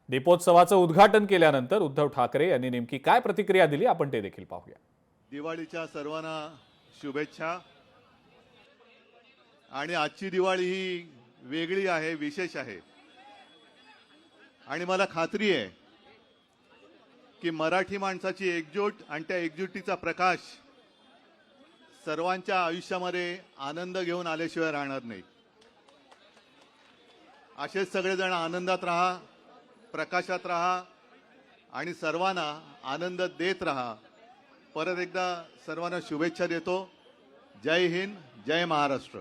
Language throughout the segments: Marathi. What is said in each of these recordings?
दीपोत्सवाचं उद्घाटन केल्यानंतर उद्धव ठाकरे यांनी नेमकी काय प्रतिक्रिया दिली आपण ते देखील पाहूया। दिवाळीच्या सर्वांना शुभेच्छा। आणि आजची दिवाळी ही वेगळी आहे, विशेष आहे। आणि मला खात्री आहे की मराठी माणसाची एकजूट आणि त्या एकजुटीचा प्रकाश सर्वांच्या आयुष्यामध्ये आनंद घेऊन आल्याशिवाय राहणार नाही। असेच सगळेजण आनंदात राहा, प्रकाशात राहा आणि सर्वांना आनंद देत राहा। परत एकदा सर्वांना शुभेच्छा देतो। जय हिंद, जय महाराष्ट्र।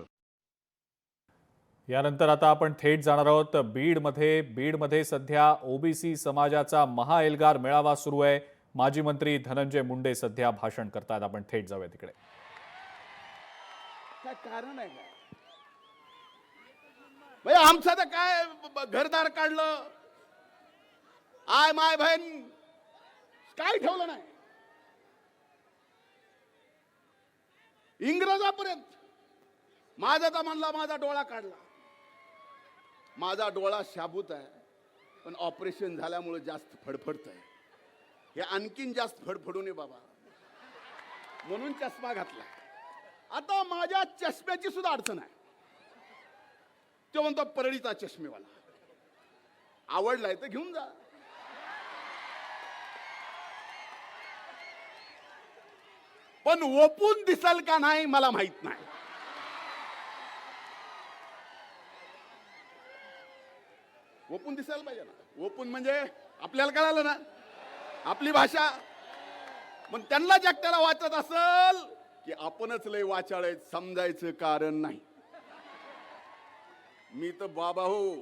यानंतर आता आपण थेट जाणार आहोत बीडमध्ये सध्या ओबीसी समाजाचा महाएल्गार मेळावा सुरू आहे। माजी मंत्री धनंजय मुंडे सध्या भाषण करतात। आपण थेट जाऊया तिकडे। काय कारण आहे का भाई? आमचं तर काय घरदार काढलं, आय माय बहीण काय ठेवलं नाही। इंग्रजापर्यंत माझा तर म्हणला माझा डोळा काढला। माझा डोळा शाबूत आहे, पण ऑपरेशन झाल्यामुळे जास्त फडफडत आहे। हे आणखीन जास्त फडफडू नये बाबा, म्हणून चष्मा घातला। आता माझ्या चष्म्याची सुद्धा अडचण आहे। तो म्हणतो परळीचा चष्मेवाला, आवडलाय तर घेऊन जा। पण ओपून दिसल का नाही मला माहित नाही। ओपून दिसायला पाहिजे ना। ओपून म्हणजे आपल्याला कळालं ना आपली भाषा। पण त्यांना जगत्याला वाचत असल की आपणच लय वाचाळ आहेत, समजायचं कारण नाही। मी तर बाबा हो,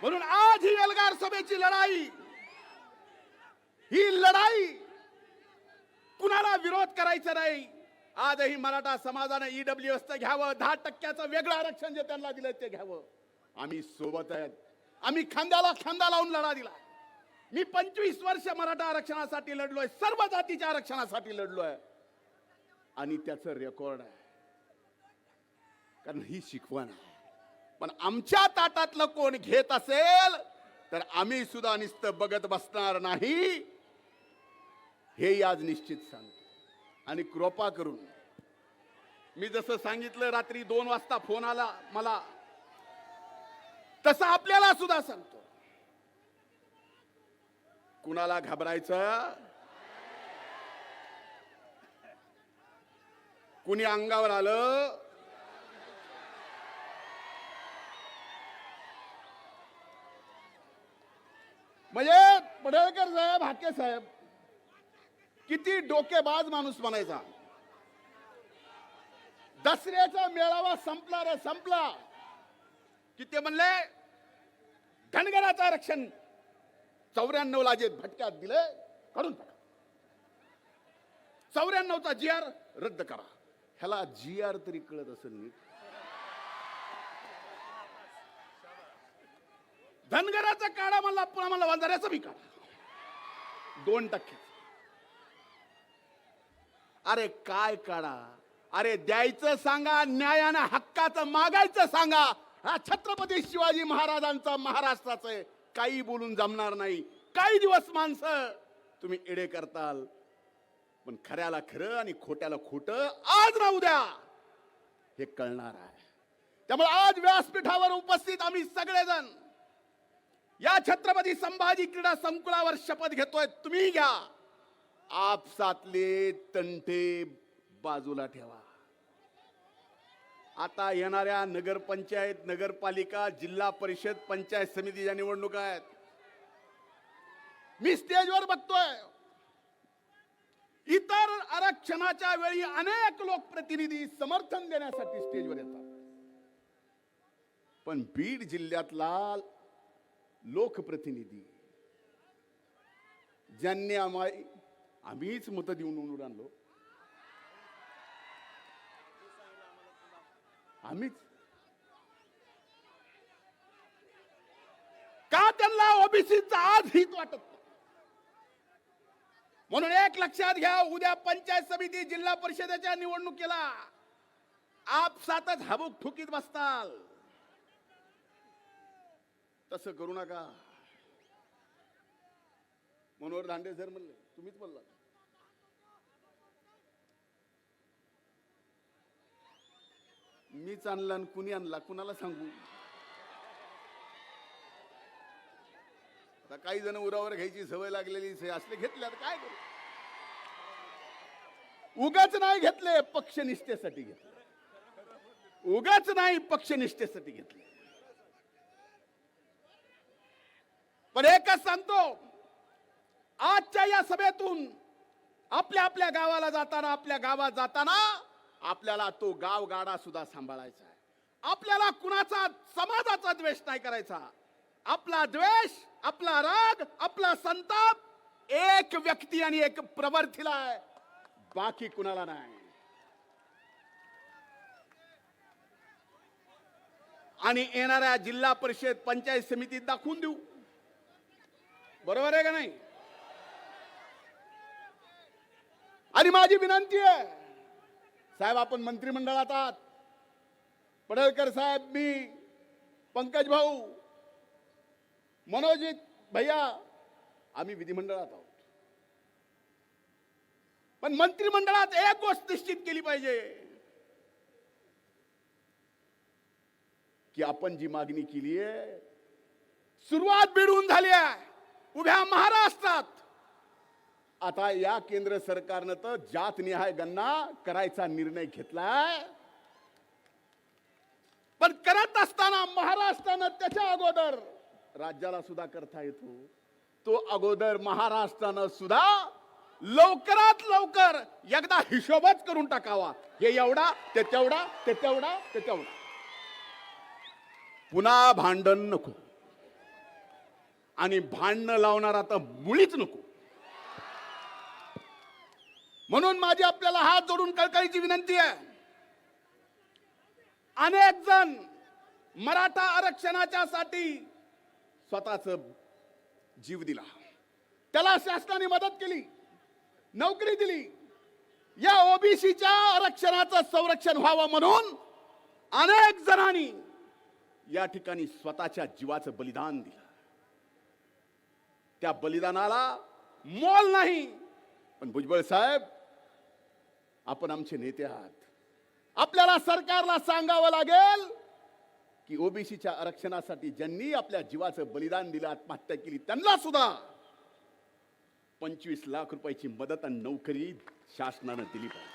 म्हणून आज ही एल्गार सभेची लढाई, ही लढाई कुणाला विरोध करायचा नाही। आजही मराठा समाजाने ईडब्ल्यूएसचं घ्यावं, 10% वेगळं आरक्षण जे त्यांना दिलं ते घ्यावं। आम्ही सोबत आहेत, आम्ही खांद्याला खांदा लावून लढा दिला। मी 25 वर्ष मराठा आरक्षणासाठी लढलोय, सर्व जातीच्या आरक्षणासाठी लढलोय, आणि त्याचं रेकॉर्ड आहे। कारण ही शिकवण आहे। पण आमच्या ताटातलं कोण घेत असेल तर आम्ही सुद्धा नुसतं बघत बसणार नाही, हे आज निश्चित सांगतो। आणि कृपा करून, मी जसं सांगितलं रात्री 2 वाजता फोन आला मला, तसं आपल्याला सुद्धा सांगतो, कुणाला घाबरायचं, कुणी अंगावर आलं म्हणजे पडळकर साहेब, हाके साहेब किती डोकेबाज माणूस म्हणायचा। दसऱ्याचा मेळावा संपला रे संपला की ते म्हणले धनगराचं आरक्षण 94 ला जे भटक्यात दिले काढून टाका, 94चा GR रद्द करा। ह्याला GR तरी कळत असेल नीट? धनगराचा काढा म्हणला, पुन्हा म्हणला वंजाऱ्याचा बी काढा 2%। अरे काय काढा? अरे द्यायचं सांगा, न्यायानं हक्काचं मागायचं सांगा। हा छत्रपती शिवाजी महाराजांचा महाराष्ट्राचं आहे, काही बोलून जमणार नाही। काही दिवस माणसं तुम्ही एडे करताल, पण खऱ्याला खरं आणि खोट्याला खोटं आज ना उद्या हे कळणार आहे। त्यामुळे आज व्यासपीठावर उपस्थित आम्ही सगळेजण या छत्रपती संभाजी क्रीडा संकुलावर शपथ घेतोय। तुम्ही घ्या, आपसातले तंटे बाजूला ठेवा। आता येणाऱ्या नगरपंचायत, नगरपालिका, जिल्हा परिषद, पंचायत समितीच्या निवडणुका आहेत। मी स्टेजवर बघतोय, इतर आरक्षणाच्या वेळी अनेक लोकप्रतिनिधी समर्थन देण्यासाठी स्टेजवर येतात, पण बीड जिल्ह्यातला लोकप्रतिनिधी ज्यांनी आम्हीच मत देऊन निवडून आणलो, आम्हीच का त्यांना ओबीसीचं आज हित वाटत नाही? म्हणून एक लक्षात घ्या, उद्या पंचायत समिती जिल्हा परिषदेच्या निवडणुकीला आपसातच हबूक ठुकीत बसताल. तसं करू नका. मनोहर दांडे सर म्हणले, तुम्हीच बोलला. मीच आणला आणि कुणी आणला कुणाला सांगू. आता काही जण उरावर घ्यायची सवय लागलेली असले घेतले, आता काय करू. उगाच नाही घेतले, पक्षनिष्ठेसाठी घेतले. उगाच नाही, पक्षनिष्ठेसाठी घेतले. पण एकच सांगतो, आजच्या या सभेतून आपल्या आपल्या गावाला जाताना, आपल्या गावात जाताना आपल्याला तो गाव गाडा सुद्धा सांभाळायचा आहे. आपल्याला कुणाचा समाजाचा द्वेष नाही करायचा. आपला द्वेष, आपला राग, आपला संताप एक व्यक्ती आणि एक प्रवृत्तीला आहे, बाकी कुणाला नाही. आणि येणाऱ्या जिल्हा परिषद पंचायत समितीत दाखवून देऊ. बरोबर आहे का नाही. आणि माझी विनंती आहे साहेब, आपण मंत्रिमंडळात आहात. पडळकर साहेब, मी, पंकज भाऊ, मनोजित भैया, आम्ही विधिमंडळात आहोत. पण मंत्रिमंडळात एक गोष्ट निश्चित केली पाहिजे की आपण जी मागणी केली आहे, सुरुवात बीडहून झाली आहे, उभ्या महाराष्ट्रात. आता या केंद्र सरकारनं तर जातनिहाय गणना करायचा निर्णय घेतलाय. पण करत असताना महाराष्ट्रानं त्याच्या अगोदर राज्याला सुद्धा करता येतो. तो अगोदर महाराष्ट्रानं सुद्धा लवकरात लवकर एकदा हिशोबच करून टाकावा. हे एवढा, ते तेवढा, ते तेवढा, ते तेवढा. पुन्हा भांडण नको आणि भांडणं लावणार आता मुळीच नको. म्हणून माझी आपल्याला हात जोडून कळकळीची विनंती आहे. अनेक जण मराठा आरक्षणाच्या साठी स्वतःच जीव दिला, त्याला शासनाने मदत केली, नोकरी दिली. या ओबीसीच्या आरक्षणाचं संरक्षण व्हावं म्हणून अनेक जणांनी या ठिकाणी स्वतःच्या जीवाचं बलिदान दिलं. त्या बलिदानाला मोल नाही. पण भुजबळ साहेब, आपण आमचे नेते आहात. आपल्याला सरकारला सांगावं लागेल की ओबीसीच्या आरक्षणासाठी ज्यांनी आपल्या जीवाचं बलिदान दिलं, आत्महत्या केली, त्यांना सुद्धा 25 लाख रुपयाची मदत आणि नोकरी शासनानं दिली पाहिजे.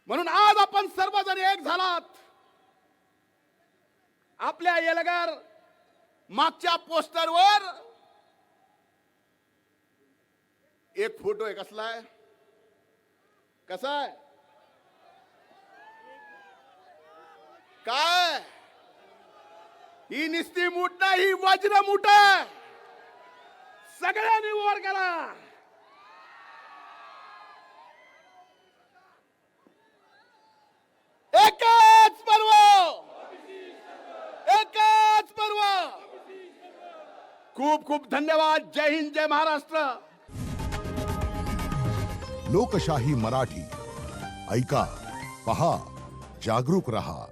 म्हणून आज आपण सर्वजण एक झालात. आपल्या एल्गार मागच्या पोस्टरवर एक फोटो आहे. कसला आहे? कसा आहे? काय? ही निस्ती मूठ नाही, ही वज्र मूठ आहे. सगळ्यांनी वर करा. एकच पर्व, एकच पर्व. खूप खूप धन्यवाद. जय हिंद, जय महाराष्ट्र. लोकशाही मराठी ऐका, पहा, जागरूक रहा.